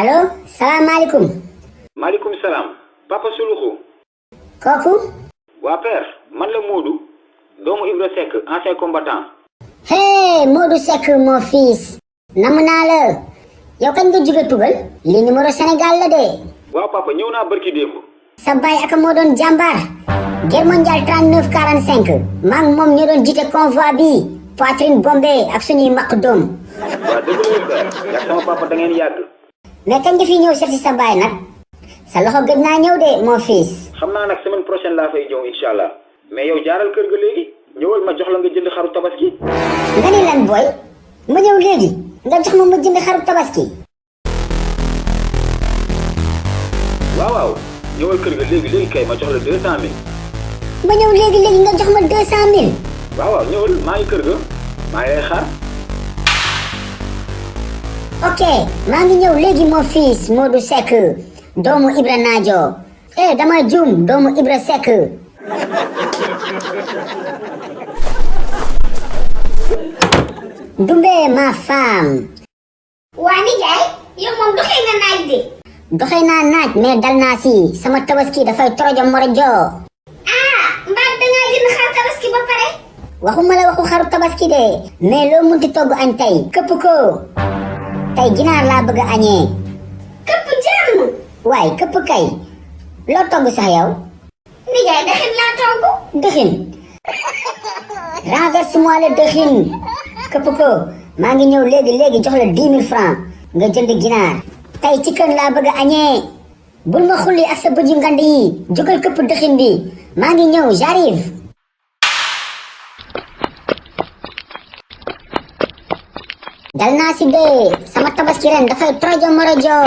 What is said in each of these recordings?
allo salaamaaleykum. maaleykum salaam. Papa Souloukhou. kooku. waa père man la Modou. doomu Ibra Seck ancien combattant. hey Modou Seck mon fils. namm naa la. yow kañ nga jóge tugal. lii numéro Sénégal la de. waaw papa ñëw naa barki démb. sa baay ak moo doon jàmbaar. guerre mondiale 39 45. maa ngi moom ñu doon jiite convoi bi. poitrine bombée ak suñuy mbaq doom. waaw dëgg la père. yaa sama papa da ngeen yàgg. mais kañ nga fi ñëw seet si sa baay nag. sa loxo gëj naa ñëw de mon fils. xam naa nag semaine prochaine laa fay ñëw incha allah. mais yow jaaral kër ga léegi. ñëwal ma jox la nga jënd xaru tabaski. nga ni lan booy. ma ñëw léegi. nga jox ma jënd xaru tabaski. waaw ñëwal kër ga léegi kay ma jox la 200 000. ma ñëw léegi nga jox ma 200 000. waaw ñëwal maa ngi kër ga maa ngi lay xaar. ok maa ngi ñëw léegi mon fils Modou Seck doomu Ibra Naajo. dama juum doomu Ibra Seck. Dumbe ma femme. waa nijaay yow moom doxee nga naaj de. doxee naa naaj mais dal naa si sama tabaski dafay torojo morojo. mbaa dangaa jënd xaru tabaski ba pare. waxuma la waxu xaru tabaski de mais loo munti togg añ tey këpp ko. tey ginaar laa bëgg a añee. këpp jàmm. waay këpp kay. loo togg sax yow. nijaay dëxin laa togg. dëxin. renverse-moi le dëxin. këpp ko maa ngi ñëw léegi jox la 10 000 francs nga jënd ginaar. tey ci kër laa bëgg a añee. bul ma xulli ak sa bët yu ngand yi jógal këpp dëxin bi maa ngi ñëw j'arrive. dal naa si dee sama tabaski ren dafay trojo morojo.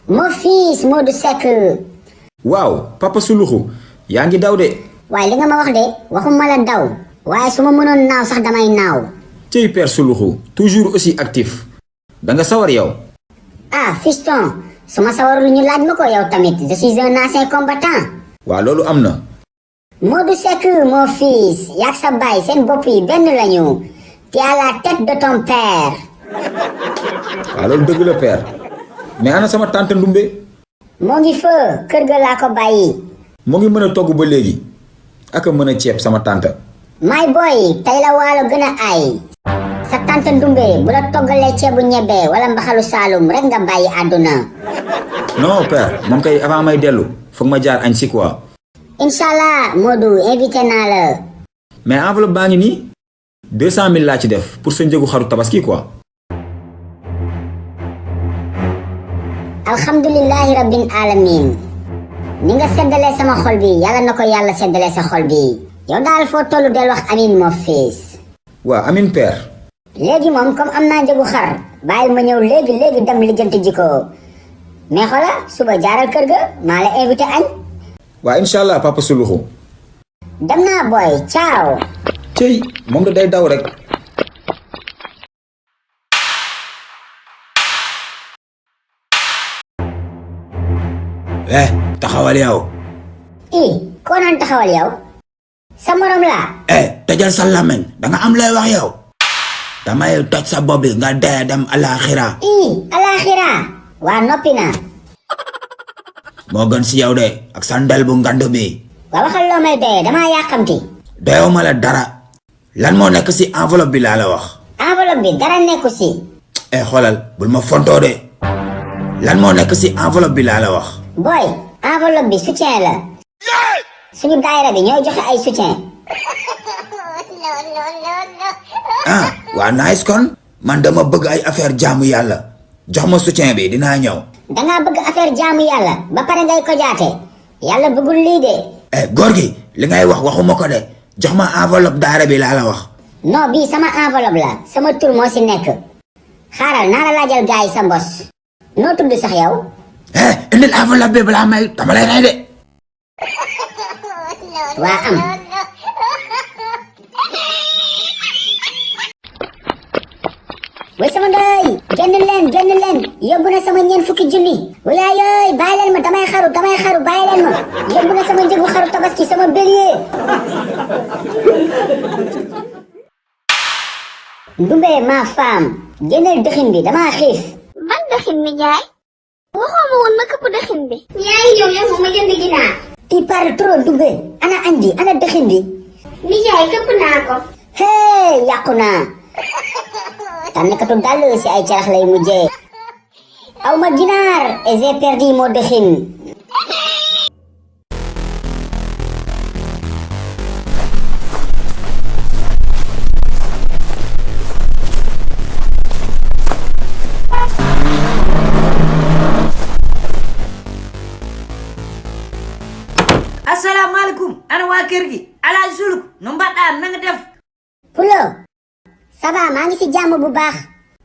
mon fils Modou Seck. waaw Papa Souloukhou yaa ngi daw de. waaye li nga ma wax de waxuma la daw. waaye su ma mënoon naaw sax damay naaw. cey Père Souloukhou toujours aussi actif. da nga sawar yow. fiston su ma sawarul ñu laaj ma ko yow tamit je suis un ancien combattant. waaw loolu am na. Modou Seck mon fils yaag sa baay seen bopp yi benn lañu. tu as la tête de ton père. waaw loolu dëgg la père. mais ana sama tante Ndumbe. moo ngi fa kër ga laa ko bàyyi. mu ngi mën a togg ba léegi. ak a mën a ceeb sama tante. my boy tey la waalo gën a aay. sa tante Ndumbe bu la toggalee ceebu ñebe wala mbaxalu Saalum rek nga bàyyi àdduna. non père moom kay avant may dellu foog ma jaar añ si quoi. Inch'Allah Modou invité naa la. mais enveloppe baa ngi nii. 200 000 laa ci def pour sa njëgu xaru tabaski quoi. alhamdulillahi rabbil alamin. ni nga seddalee sama xol bi yàlla na ko yàlla seddalee sa xol bi. yow daal foo tollu del wax amin mon fils. waaw amin père. léegi moom comme am naa njëgu xar bàyyil ma ñëw léegi dem lijjanti ji ko. mais xoola suba jaaral kër ga maa la invité añ. waa incha allah Papa Souloukhou. dem naa boy ciao. cey moom da day daw rek. taxawal yow. koo naan taxawal yow. sa morom la. tëjal sa làmmiñ danga am lay wax yow. damay toj sa bopp bi nga dee dem alaxira. alaxira. waa noppi na. moo gën si yow de ak sa ndel bu ngand bi. waa waxal loo may dee damaa yàqamti. deewuma la dara. lan moo nekk si enveloppe bi laa la wax. enveloppe bi dara nekku si. xoolal bul ma fontoo de. lan moo nekk si enveloppe bi laa la wax. boy enveloppe bi soutien la. suñu daayira bi ñooy joxe ay soutien. waa nice kon. man dama bëgg ay affaire jaamu yàlla. jox ma soutien bi dinaa ñëw. dangaa bëgg affaire jaamu yàlla ba pare ngay ko jaate. yàlla bëggul lii de. góor gi li ngay wax waxuma ko de. jox ma enveloppe daara bi laa la wax. non bii sama enveloppe la sama tur moo si nekk. xaaral naa la laajal gars yi sa mbos. noo tudd sax yow. indil enveloppe bi balaa may dama lay rey de. waa am. way sama ndey génn leen yóbbu na sama ñeent fukki junni wayaay bàyyi leen ma damay xaru bàyyi leen ma yóbbu na sama njëgu xaru tabaski sama bélier Ndumbe ma femme génneel dëxin bi dama xiif ban dëxin mi jaay waxoo ma woon ma këpp dëxin bi yaa ngi ñëw yow ma jënd ginaar tu parles trop Ndumbe ana añ bi ana dëxin bi mi jaay këpp naa ko hey yàqu naa tànnkatu dàll si ay carax lay mujjee aw ma ginaar et j'ai perdu mon dëxin asalaamaaleykum ana waa kër gi Alaaji Souloukhou nu mbaɗɗaa na nga def Pulo ça va maa ngi si jàmm bu baax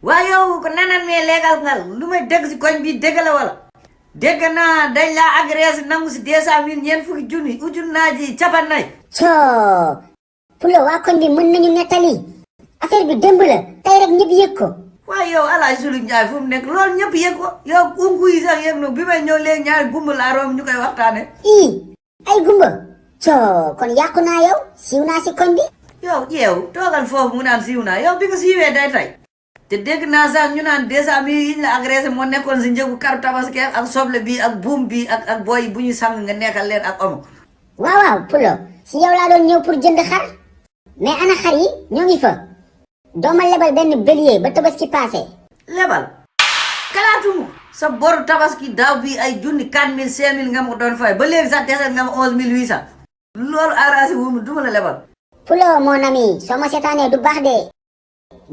waa yow ko nanan me leegal ngal lu may dégg si koñ bi dégg la wala dégg naa dañ laa agressé nangu si 200 000 ñeent fukki junni ujun naa ji capannay coo Pulo waa koñ bi mën nañu nettali affaire bi démb la tey rek ñëpp yëg ko waaye yow Alaaji Souloukhou Ndiaye fu mu nekk loolu ñëpp yëg ko yow unku yi sax yëg no bi may ñëw léegi ñaari gumba laa room ñu koy waxtaane ay gumba coo kon yàqu naa yow siiw naa si koñ bi yow toogal foofu mu naan siiw naa yow bi nga siiwee day tay te dégg naa sax ñu naan 200 000 yi ñu la agressé moo nekkoon si njëgu karu tabaski ak soble bi ak buum bi ak boy bu ñu sang nga nekkal leen ak omo waaw Pulo si yow laa doon ñëw pour jënd xar mais ana xar yi ñoo ngi fa dooma lebal benn bélier ba tabaski passé lebal kalaatumu sa boru tabaski daaw bi ay junni 4 000 5 000 nga ma ko doon fay ba léegi sax desal nga ma 11 800 loolu arrangé wu mu duma la lebal Pulo mon ami soo ma seetaanee du baax de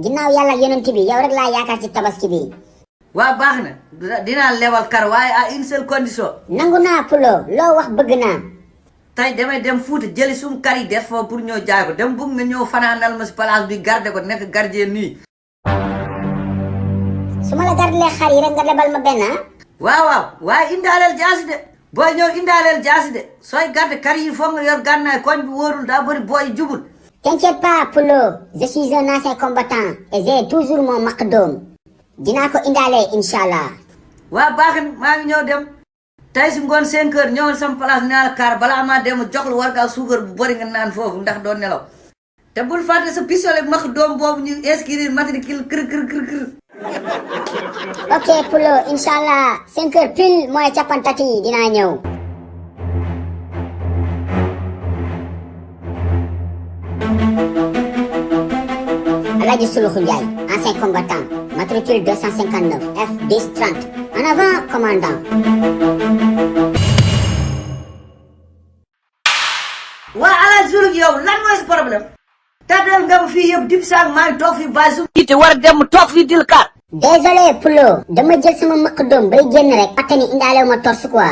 ginnaaw yàlla ak yonent bi yow rek laa yaakaar ci tabaski bi waa baax na dinaa lebal kar waaye à une seule condition nangu naa Pulo loo wax bëgg naa tey damay dem Fuuta jëli suñu kar yi des foofu pour ñëw jaay ko dem bëgg nga ñëw fanaanal ma si place bi garder ko nekk gardien nii su ma la gardelee xar yi rek nga lebal ma benn waaw waaye indaaleel jaasi de booy ñëw indaaleel jaasi de sooy garde kar yi foog nga yor gànnaay koñ bi wóorul daa bëri booy jubul t'inquiète pas Pulo je suis un ancien combattant et j'ai toujours mon maqdoom dinaa ko indaale inshallah waa baax na maa ngi ñëw dem tey si ngoon 5 heures ñëwal sama place naa la kaar balaa maa dem jox la war ak suukar bu bëri nga naan foofu ndax doon nelaw te bul fàtte sa pistolet maqdoom boobu ñu inscrire matricule kër ok Pulo inshallah 5 heures pile mooy capantati dinaa ñëw Alaaji Souloukhou Ndiaye ancien combattant matricule 259 F 1030 en avant commandant waa Alaaji Souloukhou yow lan mooy sa problème tardel nga ma fii yëpp dib saag maa ngi toog fii bàyyi su te war a dem toog fii dil kaar désolé Pulo dama jël sama maqdoom bay génn rek fàtte ni indaale ma torse quoi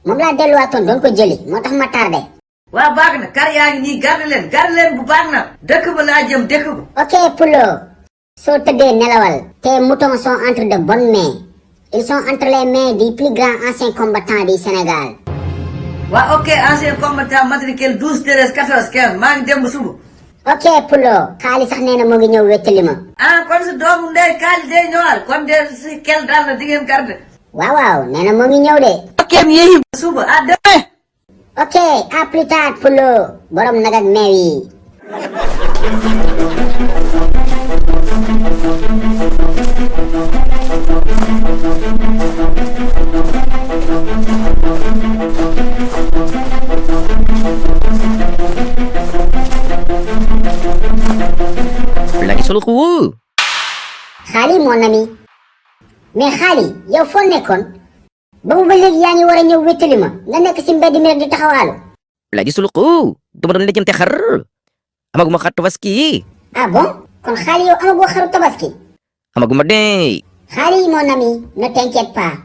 moom laa delluwaatoon doon ko jëli moo tax ma tardé waa baax na kar yaa ngi nii garde leen bu baax na dëkk ba laa jëm dëkk ba ok Pulo soo tëddee nelawal tes moutons sont entre de bonnes mains ils sont entre les mains du plus grand ancien combattant du Sénégal waa ok ancien combattant matricule 12 13 14 15 maa ngi dem ba suba ok Pulo xaali sax nee na moo ngi ñëw wettali ma kon sa doomu ndey kaali day ñëwaal kon de si kel daal na di ngeen garde waaw nee na moo ngi ñëw de ok mi yéeyi suba à demain ok à plus tard Pulo borom nag ak meew yi Lagi Souloukhou. xaali mon ami mais xaali yow foo nekkoon ba mu ba léegi yaa ngi war a ñëw wéttali ma nga nekk si mbedd mi rek di taxawaalu Lagi Souloukhou. Dama doon lijjanti xar. Amaguma xar tabaski. ah bon kon xaali yow amagoo xaru tabaski Amaguma de. xaali mon ami ne t'inquiète pas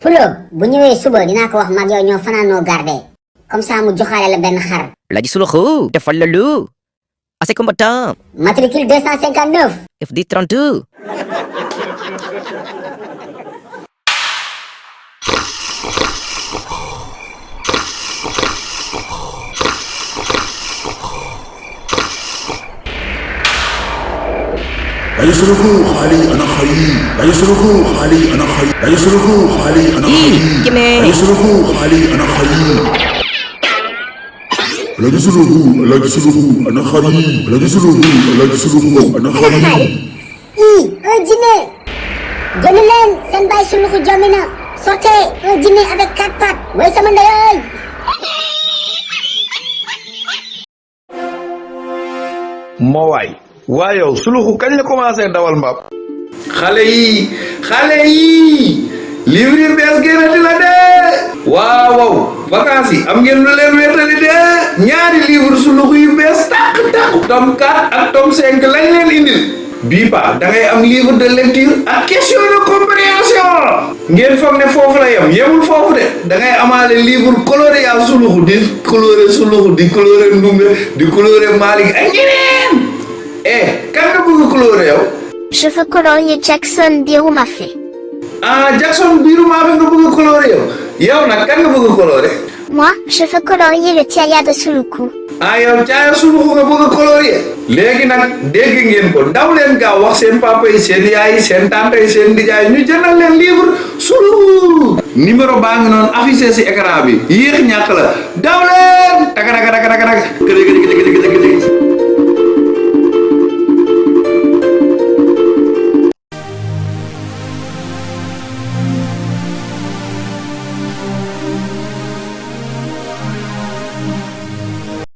Pulo bu ñëwee suba dinaa ko wax mag yow ñoo fanaanoo garde comme ça mu joxaale la benn xar Lagi Souloukhou. Defal la lu. Assez combattant. matricule 259 FD 32. لا يصرخوا خالي أنا خي لا يصرخوا خالي أنا خي لا يصرخوا خالي أنا خي كمان. لا يصرخوا خالي أنا خي لا يصرخوا أنا خي لا يصرخوا أنا خي Un dîner. Génn leen seen baay Souloukhou jommi na. Sortez un dîner avec 4 pattes. Way sama ndeyooy. moo waay yow Souloukhou kañ la commencé dawal mbaam. xale yi livre yi bees génnati la de. waaw vacances yi am ngeen lu leen wéetali de ñaari livre Souloukhou yu bees tàq tome 4 ak tome 5 lañ leen indil. bii pa da ngay am livre de lecture ak question de compréhension. ngeen foog ne foofu la yemul foofu de da ngay amaale livre coloré yaa Souloukhou di coloré Ndumbe di coloré Malick ak ñeneen. kan nga bëgg coloré yow. Je veux colorier Jackson Birou Mafé. Jackson Birou Mafé nga bëgg coloré yow nag kan nga bëgg coloré. Moi, je veux colorier le Tiaya de Souloukhou. yow Tiaya Souloukhou nga bëgg coloré. léegi nag dégg ngeen ko daw leen gaaw wax seen papa yi seen yaay yi seen tante yi seen nijaay ñu jëndal leen livre Souloukhou. numéro baa ngi noonu affiché si écran bi yéex ñàkk la daw leen.